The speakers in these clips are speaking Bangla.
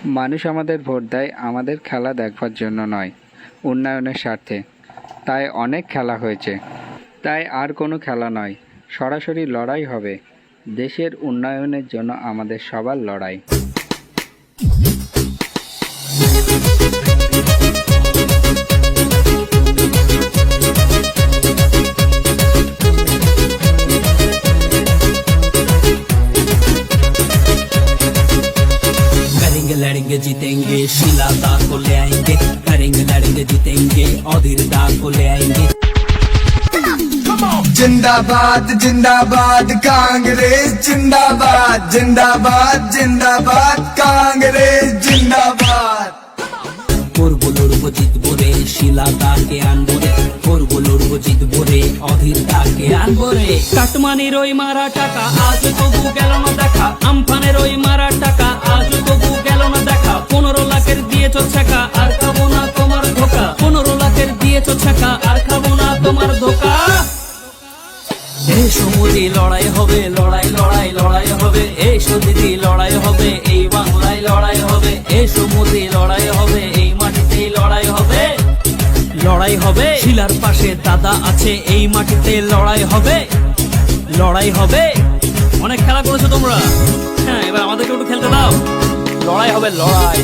মানুষ আমাদের ভোট দেয় আমাদের খেলা দেখবার জন্য নয়, উন্নয়নের স্বার্থে। তাই অনেক খেলা হয়েছে, তাই আর কোনো খেলা নয়, সরাসরি লড়াই হবে। দেশের উন্নয়নের জন্য আমাদের সবার লড়াই। लड़ेंगे जीतेंगे, शीला दा को ले आएंगे। करेंगे लड़ेंगे जीतेंगे, ऑधिर दा को ले आएंगे। जिंदाबाद जिंदाबाद कांग्रेस जिंदाबाद, जिंदाबाद जिंदाबाद कांग्रेस जिंदाबाद। করবো লড়বো জিতবো রে, শিলা দাকে আনবো রে। করবো লড়বো জিতবো রে, অধীর দাকে আনবো রে। কাটমানির ওই মারা টাকা আজ তবু গেল না দেখা। আমফানের ওই মারা টাকা আজ তবু গেল না দেখা। 15 লাখের দিয়েছ ছাকা, আর খাবো না তোমার ধোকা। 15 লাখের দিয়েছ ছাকা, আর খাবো না তোমার ধোকা। এই সমুদ্রে লড়াই হবে, লড়াই লড়াই লড়াই হবে। এই সদিদি লড়াই হবে, এই বাংলায় লড়াই হবে। এই সমুদ্রে লড়াই হবে, এই মাটিতে লড়াই হবে। লড়াই হবে, শিলার পাশে দাদা আছে, এই মাটিতে লড়াই হবে। লড়াই হবে। অনেক খেলা করেছো তোমরা, হ্যাঁ এবার আমাদেরকে একটু খেলতে দাও। লড়াই হবে, লড়াই।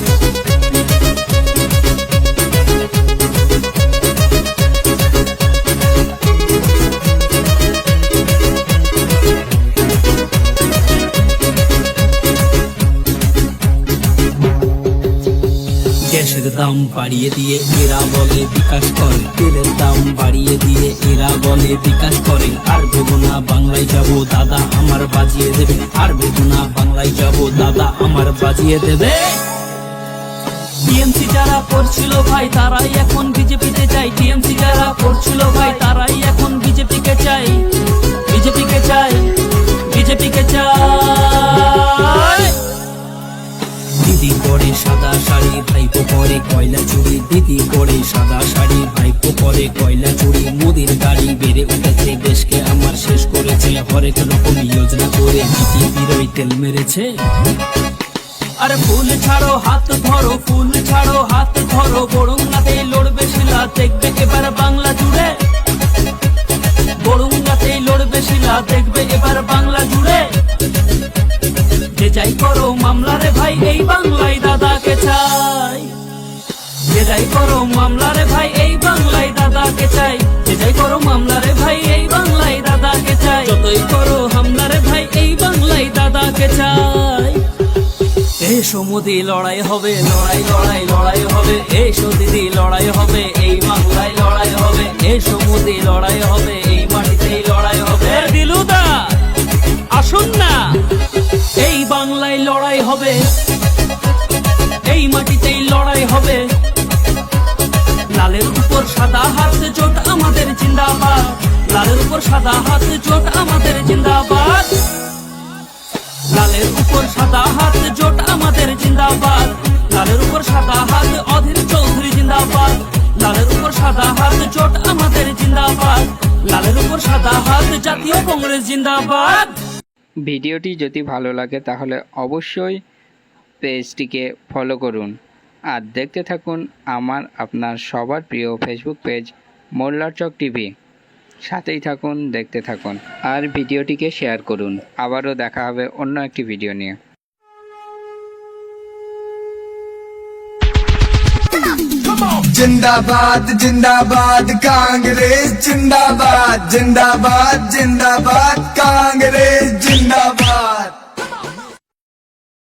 গ্যাসের দাম বাড়িয়ে দিয়ে এরা বলে বিকাশ করে। তেলের দাম বাড়িয়ে দিয়ে এরা বলে বিকাশ করে। আর ভেবো না বাংলায় যাবো, দাদা আমার বাজিয়ে দেবে। আর ভেবো না বাংলায় যাবো, দাদা আমার বাজিয়ে দেবে। টিএমসি যারা করছিল ভাই, তারাই এখন বিজেপিতে চাই। টিএমসি যারা করছিল ভাই, তারাই এখন বিজেপিকে চাই। বিজেপিকে চাই, বিজেপিকে চাই। দিদি পরে সাদা শাড়ি, ভাইপো পরে কয়লা চুড়ি। দিদি পরে সাদা শাড়ি, ভাইপো পরে কয়লা চুড়ি। মোদির গাড়ি বেড়ে উঠেছে, দেশকে আমার শেষ করেছে। হরেক রকম যোজনা করে বিজেপির ওই তেল মেরেছে। আরে ফুল ছাড়ো হাত ধরো, ফুল ছাড়ো হাত ধরো। বড়ুঙ্গাতে লড়বে শিলা, দেখবে এবার বাংলা জুড়ে। বড়ুঙ্গাতে লড়বে শিলা, দেখবে এবার বাংলা জুড়ে। যে যাই করো মামলা রে ভাই, এই বাংলায় দাদাকে চাই। যে যাই করো মামলা রে ভাই, এই বাংলায় দাদাকে চাই। যে যাই করো মামলা রে ভাই, এই বাংলায় দাদাকে চাই। যতই করো হামলা রে ভাই, এই বাংলায় দাদাকে চাই। এই সমুদি লড়াই হবে, লড়াই লড়াই লড়াই হবে। এই সদিদি লড়াই হবে, এই বাংলায় লড়াই হবে। এই সমুদি লড়াই হবে, এই মাটিতেই লড়াই হবে। দিলুদা আসুন না, এই বাংলায় লড়াই হবে, এই মাটিতেই লড়াই হবে। লালের উপর সাদা হাত জোট আমাদের জিন্দাবাদ। লালের উপর সাদা হাত জোট আমাদের জিন্দাবাদ। লালের উপর সাদা হাত জোট আমাদের জিন্দাবাদ। লালের উপর সাদা হাত অধীর চৌধুরী জিন্দাবাদ। লালের উপর সাদা হাত জোট আমাদের জিন্দাবাদ। লালের উপর সাদা হাত জাতীয় কংগ্রেস জিন্দাবাদ। ভিডিওটি যদি ভালো লাগে তাহলে অবশ্যই পেজটিকে ফলো করুন আর দেখতে থাকুন আমার আপনার সবার প্রিয় ফেসবুক পেজ মোল্লার চক টিভি। সাথেই থাকুন, দেখতে থাকুন আর ভিডিওটিকে শেয়ার করুন। আবারও দেখা হবে অন্য একটি ভিডিও নিয়ে। जिंदाबाद जिंदाबाद कांग्रेस जिंदाबाद, जिंदाबाद जिंदाबाद कांग्रेस।